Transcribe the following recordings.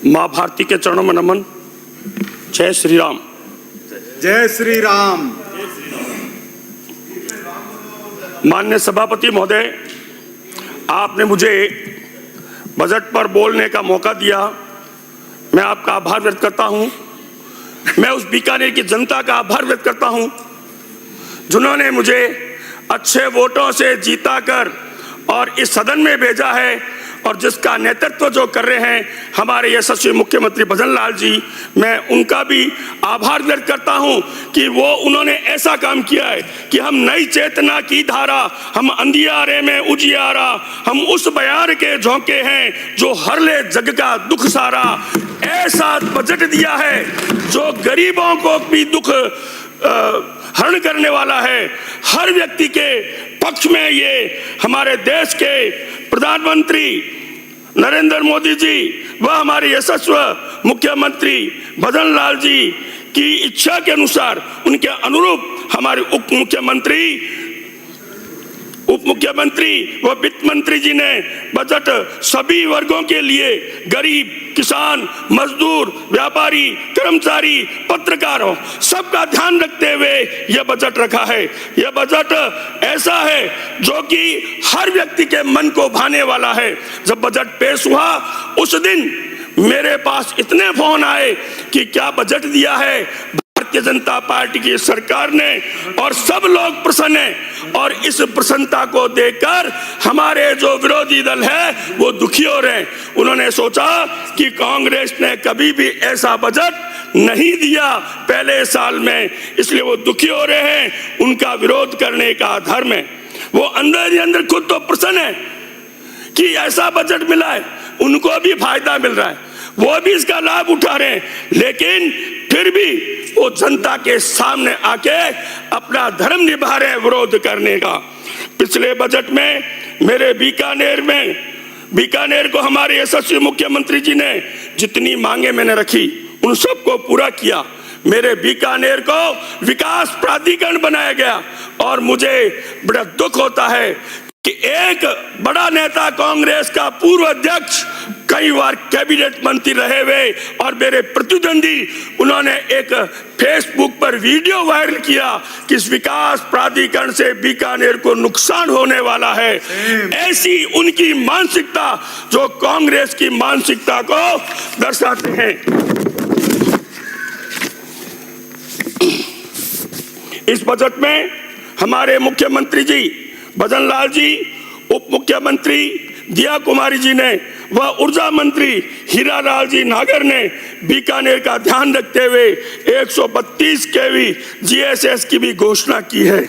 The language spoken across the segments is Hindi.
माँ भारती के चरणों में नमन। जय श्री राम। जय श्री राम। माननीय सभापति महोदय, आपने मुझे बजट पर बोलने का मौका दिया, मैं आपका आभार व्यक्त करता हूं। मैं उस बीकानेर की जनता का आभार व्यक्त करता हूं जिन्होंने मुझे अच्छे वोटों से जीता कर और इस सदन में भेजा है, और जिसका नेतृत्व जो कर रहे हैं हमारे यशस्वी मुख्यमंत्री भजन लाल जी, मैं उनका भी आभार व्यक्त करता हूं कि वो उन्होंने ऐसा काम किया है कि हम नई चेतना की धारा, हम अंधियारे में उजियारा, हम उस बयार के झोंके हैं जो हर ले जग का दुख सारा। ऐसा बजट दिया है जो गरीबों को भी दुख हरण करने वाला है। हर व्यक्ति के पक्ष में ये हमारे देश के प्रधानमंत्री नरेंद्र मोदी जी व हमारे यशस्वी मुख्यमंत्री भजन लाल जी की इच्छा के अनुसार, उनके अनुरूप हमारे उप मुख्यमंत्री व वित्त मंत्री जी ने बजट सभी वर्गों के लिए, गरीब, किसान, मजदूर, व्यापारी, कर्मचारी, पत्रकारों, सबका ध्यान रखते हुए यह बजट रखा है। यह बजट ऐसा है जो कि हर व्यक्ति के मन को भाने वाला है। जब बजट पेश हुआ उस दिन मेरे पास इतने फोन आए कि क्या बजट दिया है भारतीय जनता पार्टी की सरकार ने, और सब लोग प्रसन्न हैं। और इस प्रसन्नता को देखकर हमारे जो विरोधी दल है वो दुखी हो रहे हैं। उन्होंने सोचा कि कांग्रेस ने कभी भी ऐसा बजट नहीं दिया पहले साल में, इसलिए वो दुखी हो रहे हैं। उनका विरोध करने का धर्म है। वो अंदर ही अंदर खुद तो प्रसन्न है कि ऐसा बजट मिला है, उनको भी फायदा मिल रहा है, वो भी इसका लाभ उठा रहे हैं, लेकिन फिर भी वो जनता के सामने आके अपना धर्म निभा रहे हैं विरोध करने का। पिछले बजट में मेरे बीकानेर को हमारे यशस्वी मुख्यमंत्री जी ने जितनी मांगे मैंने रखी उन सबको पूरा किया। मेरे बीकानेर को विकास प्राधिकरण बनाया गया, और मुझे बड़ा दुख होता है कि एक बड़ा नेता कांग्रेस का पूर्व अध्यक्ष कई बार कैबिनेट मंत्री रहे हुए और मेरे प्रतिद्वंदी, उन्होंने एक फेसबुक पर वीडियो वायरल किया कि इस विकास प्राधिकरण से बीकानेर को नुकसान होने वाला है। ऐसी उनकी मानसिकता जो कांग्रेस की मानसिकता को दर्शाते हैं। इस बजट में हमारे मुख्यमंत्री जी भजन लाल जी, उप मुख्यमंत्री दिया कुमारी जी ने व ऊर्जा मंत्री हीरा लाल जी नागर ने बीकानेर का ध्यान रखते हुए 132 केवी GSS की भी घोषणा की है।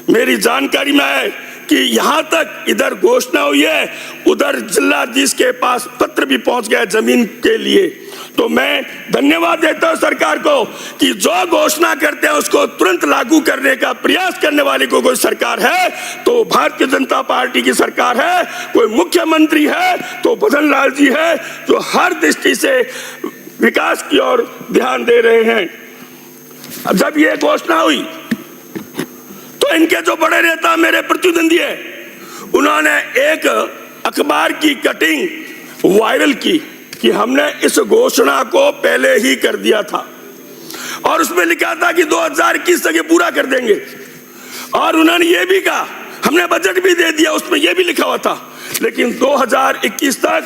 मेरी जानकारी में है कि यहाँ तक इधर घोषणा हुई है, उधर जिलाधीश के पास पत्र भी पहुंच गया जमीन के लिए। तो मैं धन्यवाद देता हूं सरकार को कि जो घोषणा करते हैं उसको तुरंत लागू करने का प्रयास करने वाली कोई सरकार है तो भारतीय जनता पार्टी की सरकार है, कोई मुख्यमंत्री है तो भजन लाल जी है, जो हर दृष्टि से विकास की ओर ध्यान दे रहे हैं। जब ये घोषणा हुई तो इनके जो बड़े नेता मेरे प्रतिद्वंदी है, उन्होंने एक अखबार की कटिंग वायरल की कि हमने इस घोषणा को पहले ही कर दिया था, और उसमें लिखा था कि 2021 तक ये पूरा कर देंगे। और उन्होंने ये भी कहा हमने बजट भी दे दिया, उसमें ये भी लिखा हुआ था। लेकिन 2021 तक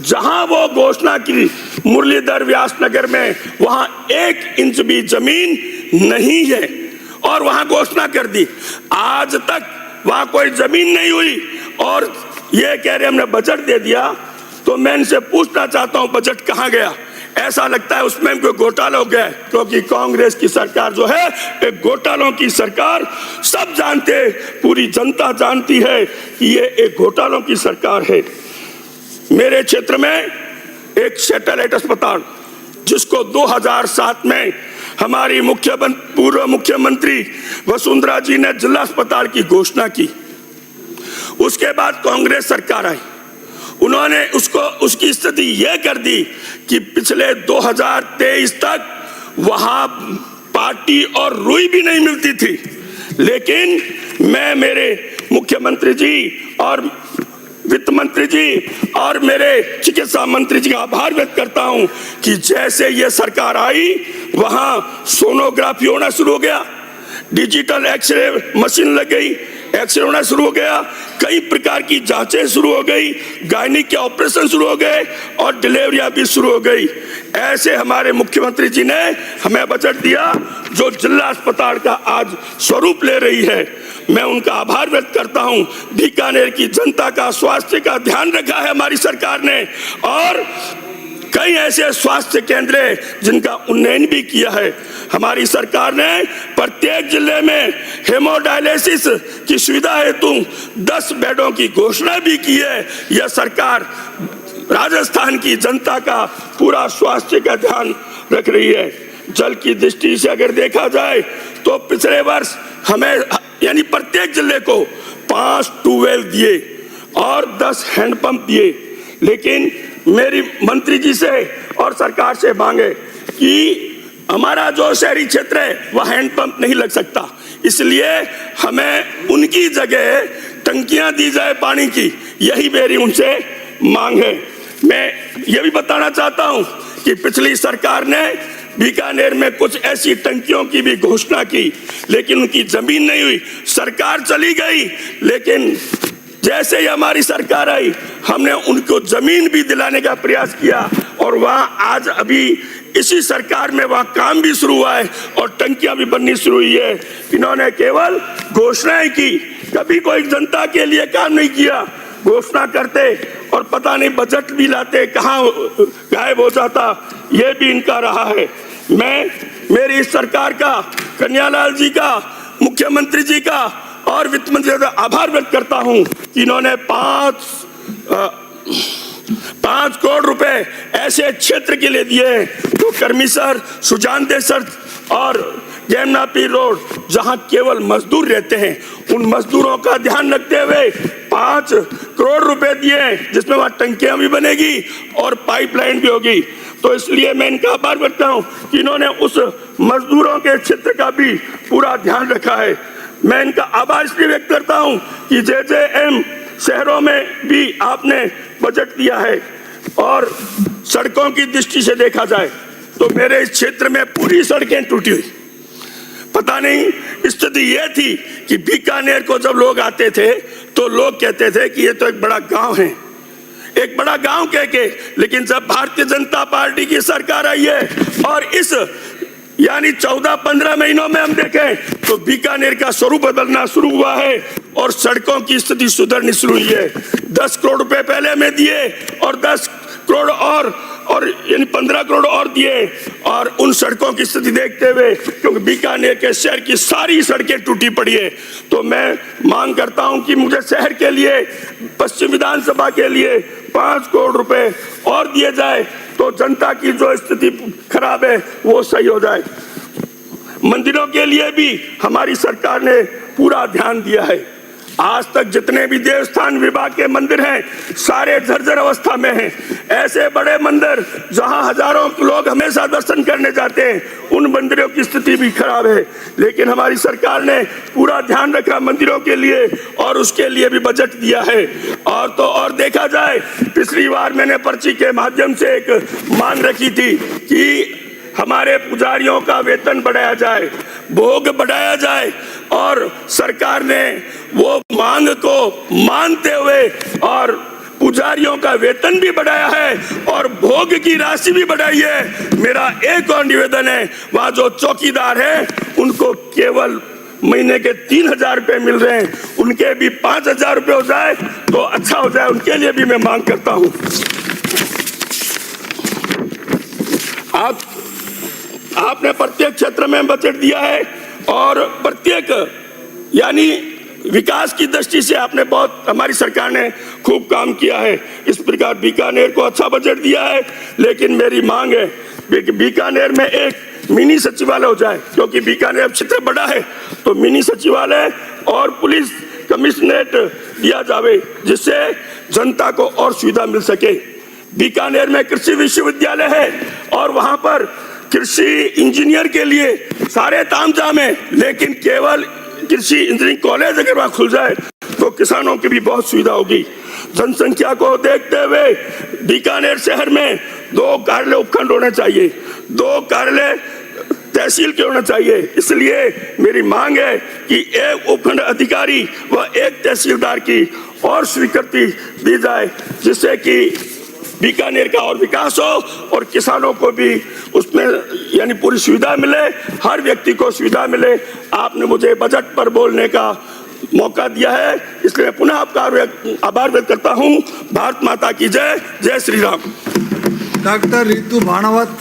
जहां वो घोषणा की मुरलीधर व्यास नगर में, वहां 1 इंच भी जमीन नहीं है, और वहां घोषणा कर दी। आज तक वहां कोई जमीन नहीं हुई, और ये कह रहे हमने बजट दे दिया। तो मैं इनसे पूछना चाहता हूं बजट कहां गया? ऐसा लगता है उसमें कोई घोटाला हो गया है, क्योंकि कांग्रेस की सरकार जो है एक घोटालों की सरकार, सब जानते हैं, पूरी जनता जानती है कि ये एक घोटालों की सरकार है। मेरे क्षेत्र में एक सैटेलाइट अस्पताल जिसको 2007 में हमारी पूर्व मुख्यमंत्री वसुंधरा जी ने जिला अस्पताल की घोषणा की। उसके बाद कांग्रेस सरकार आई, उन्होंने उसकी स्थिति यह कर दी कि पिछले 2023 तक वहां पार्टी और रुई भी नहीं मिलती थी। लेकिन मैं मेरे मुख्यमंत्री जी और वित्त मंत्री जी और मेरे चिकित्सा मंत्री जी का आभार व्यक्त करता हूं कि जैसे ये सरकार आई वहां सोनोग्राफी होना शुरू हो गया, डिजिटल एक्सरे मशीन लग गई, एक्सरे होना शुरू हो गया, कई प्रकार की जांचें शुरू हो गई, गायनिक के ऑपरेशन शुरू हो गए और डिलीवरियां भी शुरू हो गई। ऐसे हमारे मुख्यमंत्री जी ने हमें बजट दिया जो जिला अस्पताल का आज स्वरूप ले रही है। मैं उनका आभार व्यक्त करता हूं। बीकानेर की जनता का स्वास्थ्य का ध्यान रखा है हमारी सरकार ने और कई ऐसे स्वास्थ्य केंद्र जिनका उन्नयन भी किया है। हमारी सरकार ने प्रत्येक जिले में हेमोडायलिसिस की सुविधा हेतु 10 बेडों की घोषणा भी की है। यह सरकार राजस्थान की जनता का पूरा स्वास्थ्य का ध्यान रख रही है। जल की दृष्टि से अगर देखा जाए तो पिछले वर्ष हमें यानी प्रत्येक जिले को 5 ट्यूबवेल दिए और 10 हैंडपंप दिए, लेकिन मेरी मंत्री जी से और सरकार से मांगे कि हमारा जो शहरी क्षेत्र है वह हैंडपंप नहीं लग सकता, इसलिए हमें उनकी जगह टंकियां दी जाए पानी की। यही मेरी उनसे मांग है। मैं ये भी बताना चाहता हूं कि पिछली सरकार ने बीकानेर में कुछ ऐसी टंकियों की भी घोषणा की, लेकिन उनकी जमीन नहीं हुई। सरकार चली गई, लेकिन जैसे ही हमारी सरकार आई हमने उनको जमीन भी दिलाने का प्रयास किया और वहां आज अभी इसी सरकार में वहां काम भी शुरू हुआ है और टंकियां भी बननी शुरू हुई है। इन्होंने केवल घोषणाएं की, कभी कोई जनता के लिए काम नहीं किया। घोषणा करते और पता नहीं बजट भी लाते, कहां गायब हो जाता, ये भी इनका रहा है। मैं मेरी इस सरकार का, कन्हैयालाल जी का, मुख्यमंत्री जी का और वित्त मंत्री का आभार व्यक्त करता हूं कि इन्होंने 5 करोड़ रुपए ऐसे क्षेत्र के लिए दिए तो कर्मीसर, सुजानदेसर और जैमनापी रोड जहां केवल मजदूर रहते हैं, उन मजदूरों का ध्यान रखते हुए 5 करोड़ रुपए दिए, जिसमें वहां टंकियां भी बनेगी और पाइपलाइन भी होगी। तो इसलिए मैं इनका आभार करता हूं कि इन्होंने उस मजदूरों के क्षेत्र का भी पूरा ध्यान रखा है। मैं इनका आभार इसलिए व्यक्त करता हूं कि JJM शहरों में भी आपने बजट दिया है और सड़कों की दृष्टि से देखा जाए तो मेरे इस क्षेत्र में पूरी सड़कें टूटी हुई। पता नहीं स्थिति यह थी कि बीकानेर को जब लोग आते थे तो लोग कहते थे कि ये तो एक बड़ा गांव है, एक बड़ा गांव कह के, लेकिन जब भारतीय जनता पार्टी की सरकार आई है और इस यानी 14-15 महीनों में हम देखें तो बीकानेर का स्वरूप बदलना शुरू हुआ है और सड़कों की स्थिति सुधरनी शुरू हुई है। 10 करोड़ रुपए पहले में दिए और 10 करोड़ और यानी 15 करोड़ और दिए और उन सड़कों की स्थिति देखते हुए, क्योंकि बीकानेर के शहर की सारी सड़कें टूटी पड़ी है, तो मैं मांग करता हूं कि मुझे शहर के लिए, पश्चिम विधानसभा के लिए 5 करोड़ रुपए और दिए जाए तो जनता की जो स्थिति खराब है वो सही हो जाए। मंदिरों के लिए भी हमारी सरकार ने पूरा ध्यान दिया है। आज तक जितने भी देवस्थान विभाग के मंदिर हैं सारे जर्जर अवस्था में हैं। ऐसे बड़े मंदिर जहां हजारों लोग हमेशा दर्शन करने जाते हैं, उन मंदिरों की स्थिति भी खराब है, लेकिन हमारी सरकार ने पूरा ध्यान रखा मंदिरों के लिए और उसके लिए भी बजट दिया है। और तो और देखा जाए, पिछली बार मैंने पर्ची के माध्यम से एक मांग रखी थी कि हमारे पुजारियों का वेतन बढ़ाया जाए, भोग बढ़ाया जाए, और सरकार ने वो मांग को मानते हुए और पुजारियों का वेतन भी बढ़ाया है और भोग की राशि भी बढ़ाई है। मेरा एक और निवेदन है, वहां जो चौकीदार है उनको केवल महीने के 3,000 रुपए मिल रहे हैं, उनके भी 5,000 रुपए हो जाए तो अच्छा हो जाए, उनके लिए भी मैं मांग करता हूं। आपने प्रत्येक क्षेत्र में बजट दिया है और प्रत्येक यानी विकास की दृष्टि से आपने बहुत, हमारी सरकार ने खूब काम किया है। इस प्रकार बीकानेर को अच्छा बजट दिया है, लेकिन मेरी मांग है कि बीकानेर में एक मिनी सचिवालय हो जाए, क्योंकि बीकानेर क्षेत्र बड़ा है, तो मिनी सचिवालय और पुलिस कमिश्नरेट दिया जावे जिससे जनता को और सुविधा मिल सके। बीकानेर में कृषि विश्वविद्यालय है और वहां पर कृषि इंजीनियर के लिए सारे तामझाम है, लेकिन केवल कृषि इंजीनियरिंग कॉलेज अगर वहां खुल जाए तो किसानों की भी बहुत सुविधा होगी। जनसंख्या को देखते हुए बीकानेर शहर में 2 कार्यालय उपखंड होने चाहिए, 2 कार्यालय तहसील के होना चाहिए। इसलिए मेरी मांग है कि एक उपखंड अधिकारी व एक तहसीलदार की और स्वीकृति दी जाए, जिससे कि बीकानेर का और विकास हो और किसानों को भी उसमें यानी पूरी सुविधा मिले, हर व्यक्ति को सुविधा मिले। आपने मुझे बजट पर बोलने का मौका दिया है, इसलिए मैं पुनः आपका आभार व्यक्त करता हूं। भारत माता की जय। जय श्री राम। डॉक्टर रितु भाणावत।